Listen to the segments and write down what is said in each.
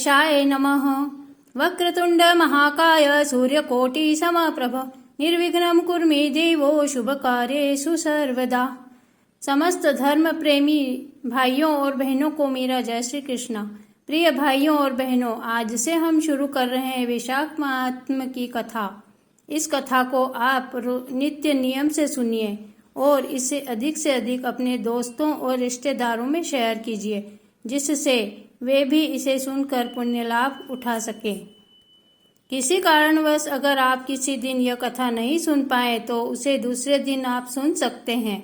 गणेशाय नमः। वक्रतुंड महाकाय सूर्यकोटि समप्रभ निर्विघ्नं कुर्मे देवो शुभकार्येषु सर्वदा। समस्त धर्म प्रेमी भाइयों और बहनों को मेरा जय श्री कृष्णा। प्रिय भाइयों और बहनों, आज से हम शुरू कर रहे हैं वैशाख महात्म्य की कथा। इस कथा को आप नित्य नियम से सुनिए और इसे अधिक से अधिक अपने दोस्तों और रिश्तेदारों में शेयर कीजिए, जिससे वे भी इसे सुनकर पुण्य लाभ उठा सकें। किसी कारणवश अगर आप किसी दिन यह कथा नहीं सुन पाए तो उसे दूसरे दिन आप सुन सकते हैं।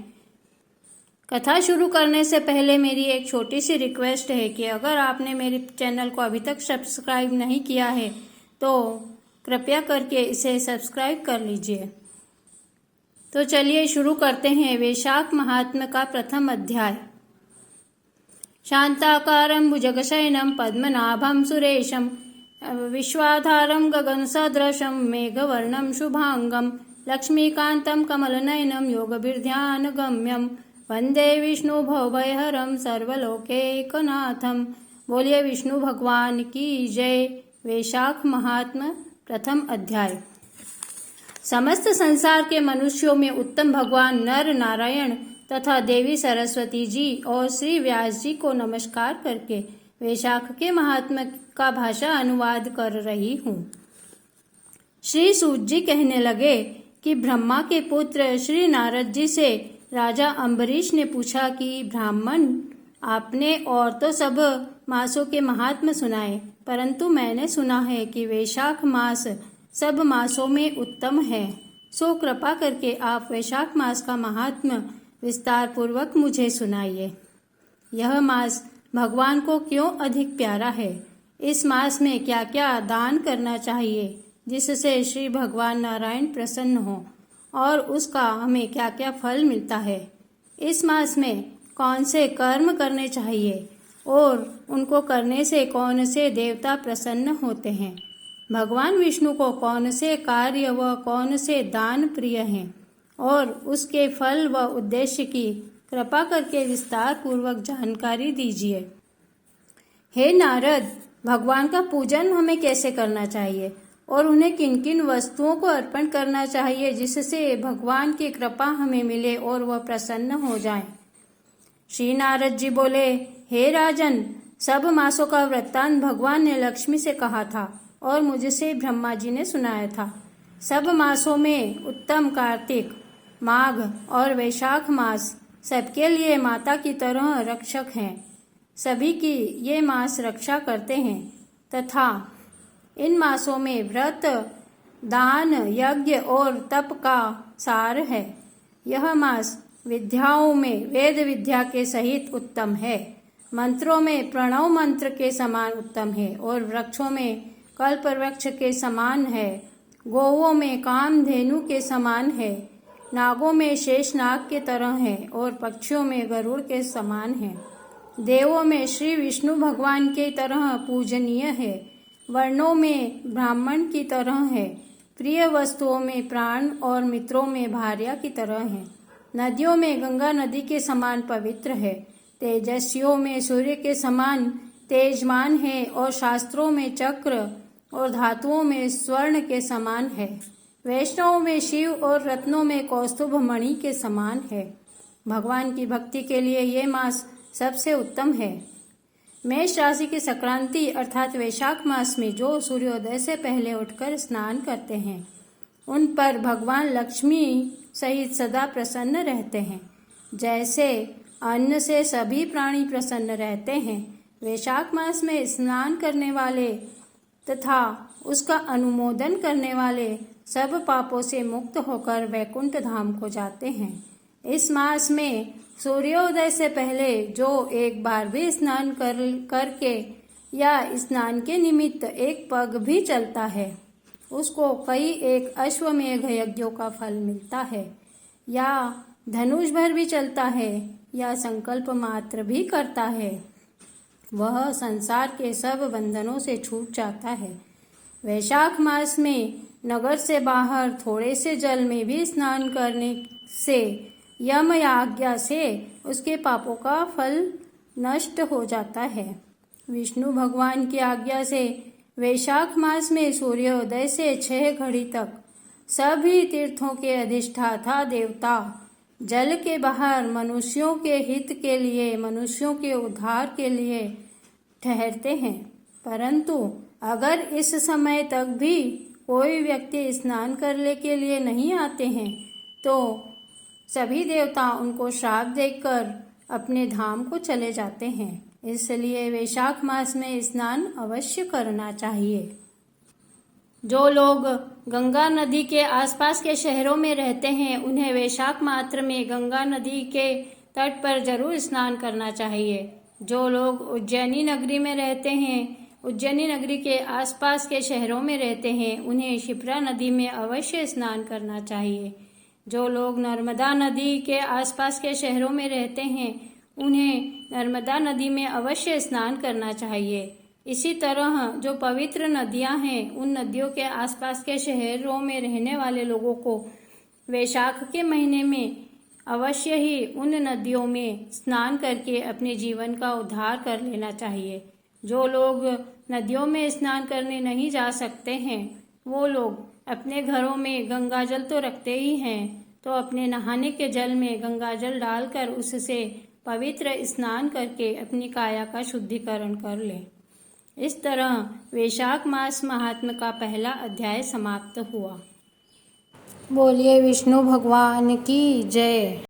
कथा शुरू करने से पहले मेरी एक छोटी सी रिक्वेस्ट है कि अगर आपने मेरे चैनल को अभी तक सब्सक्राइब नहीं किया है तो कृपया करके इसे सब्सक्राइब कर लीजिए। तो चलिए शुरू करते हैं वैशाख महात्म्य का प्रथम अध्याय। शांताकारं भुजगशयनं पद्मनाभं सुरेशं विश्वाधारं गगनसदृशं मेघवर्णं शुभांगं लक्ष्मीकान्तं कमलनयनं योगभिर्ध्यानगम्यं वंदे विष्णु भवभयहरं सर्वलोकैकनाथं। बोलिए विष्णु भगवान की जय। वैशाख महात्म्य प्रथम अध्याय। समस्त संसार के मनुष्यों में उत्तम भगवान नर नारायण तथा देवी सरस्वती जी और श्री व्यास जी को नमस्कार करके वैशाख के महात्म्य का भाषा अनुवाद कर रही हूँ। श्री सूत जी कहने लगे कि ब्रह्मा के पुत्र श्री नारद जी से राजा अम्बरीश ने पूछा कि ब्राह्मण, आपने और तो सब मासों के महात्म्य सुनाए, परंतु मैंने सुना है कि वैशाख मास सब मासों में उत्तम है। सो कृपा करके आप वैशाख मास का महात्म्य विस्तार पूर्वक मुझे सुनाइए। यह मास भगवान को क्यों अधिक प्यारा है? इस मास में क्या क्या दान करना चाहिए जिससे श्री भगवान नारायण प्रसन्न हो, और उसका हमें क्या क्या फल मिलता है? इस मास में कौन से कर्म करने चाहिए और उनको करने से कौन से देवता प्रसन्न होते हैं? भगवान विष्णु को कौन से कार्य व कौन से दान प्रिय हैं, और उसके फल व उद्देश्य की कृपा करके विस्तार पूर्वक जानकारी दीजिए। हे नारद, भगवान का पूजन हमें कैसे करना चाहिए और उन्हें किन किन वस्तुओं को अर्पण करना चाहिए जिससे भगवान की कृपा हमें मिले और वह प्रसन्न हो जाएं। श्री नारद जी बोले, हे राजन, सब मासों का वृत्तांत भगवान ने लक्ष्मी से कहा था और मुझसे ब्रह्मा जी ने सुनाया था। सब मासों में उत्तम कार्तिक, माघ और वैशाख मास सबके लिए माता की तरह रक्षक हैं। सभी की ये मास रक्षा करते हैं तथा इन मासों में व्रत, दान, यज्ञ और तप का सार है। यह मास विद्याओं में वेद विद्या के सहित उत्तम है, मंत्रों में प्रणव मंत्र के समान उत्तम है और वृक्षों में कल्प वृक्ष के समान है, गोवों में कामधेनु के समान है, नागों में शेषनाग के तरह है और पक्षियों में गरुड़ के समान है। देवों में श्री विष्णु भगवान के तरह पूजनीय है, वर्णों में ब्राह्मण की तरह है, प्रिय वस्तुओं में प्राण और मित्रों में भार्या की तरह है, नदियों में गंगा नदी के समान पवित्र है, तेजस्वियों में सूर्य के समान तेजमान है और शास्त्रों में चक्र और धातुओं में स्वर्ण के समान है, वैष्णवों में शिव और रत्नों में कौस्तुभ मणि के समान है। भगवान की भक्ति के लिए ये मास सबसे उत्तम है। मेष राशि की संक्रांति अर्थात वैशाख मास में जो सूर्योदय से पहले उठकर स्नान करते हैं उन पर भगवान लक्ष्मी सहित सदा प्रसन्न रहते हैं। जैसे अन्न से सभी प्राणी प्रसन्न रहते हैं, वैशाख मास में स्नान करने वाले तथा उसका अनुमोदन करने वाले सब पापों से मुक्त होकर वैकुंठ धाम को जाते हैं। इस मास में सूर्योदय से पहले जो एक बार भी स्नान करके या स्नान के निमित्त एक पग भी चलता है उसको कई एक अश्वमेघ यज्ञों का फल मिलता है, या धनुष भर भी चलता है या संकल्प मात्र भी करता है, वह संसार के सब बंधनों से छूट जाता है। वैशाख मास में नगर से बाहर थोड़े से जल में भी स्नान करने से यम आज्ञा से उसके पापों का फल नष्ट हो जाता है। विष्णु भगवान की आज्ञा से वैशाख मास में सूर्योदय से 6 घड़ी तक सभी तीर्थों के अधिष्ठाता देवता जल के बाहर मनुष्यों के हित के लिए, मनुष्यों के उद्धार के लिए ठहरते हैं। परंतु अगर इस समय तक भी कोई व्यक्ति स्नान करने के लिए नहीं आते हैं तो सभी देवता उनको श्राप देकर अपने धाम को चले जाते हैं। इसलिए वैशाख मास में स्नान अवश्य करना चाहिए। जो लोग गंगा नदी के आसपास के शहरों में रहते हैं उन्हें वैशाख मात्र में गंगा नदी के तट पर जरूर स्नान करना चाहिए। जो लोग उज्जैनी नगरी में रहते हैं, उज्जैनी नगरी के आसपास के शहरों में रहते हैं, उन्हें क्षिप्रा नदी में अवश्य स्नान करना चाहिए। जो लोग नर्मदा नदी के आसपास के शहरों में रहते हैं उन्हें नर्मदा नदी में अवश्य स्नान करना चाहिए। इसी तरह जो पवित्र नदियां हैं उन नदियों के आसपास के शहरों में रहने वाले लोगों को वैशाख के महीने में अवश्य ही उन नदियों में स्नान करके अपने जीवन का उद्धार कर लेना चाहिए। जो लोग नदियों में स्नान करने नहीं जा सकते हैं वो लोग अपने घरों में गंगा जल तो रखते ही हैं, तो अपने नहाने के जल में गंगा जल डालकर उससे पवित्र स्नान करके अपनी काया का शुद्धिकरण कर लें। इस तरह वैशाख मास महात्म्य का पहला अध्याय समाप्त हुआ। बोलिए विष्णु भगवान की जय।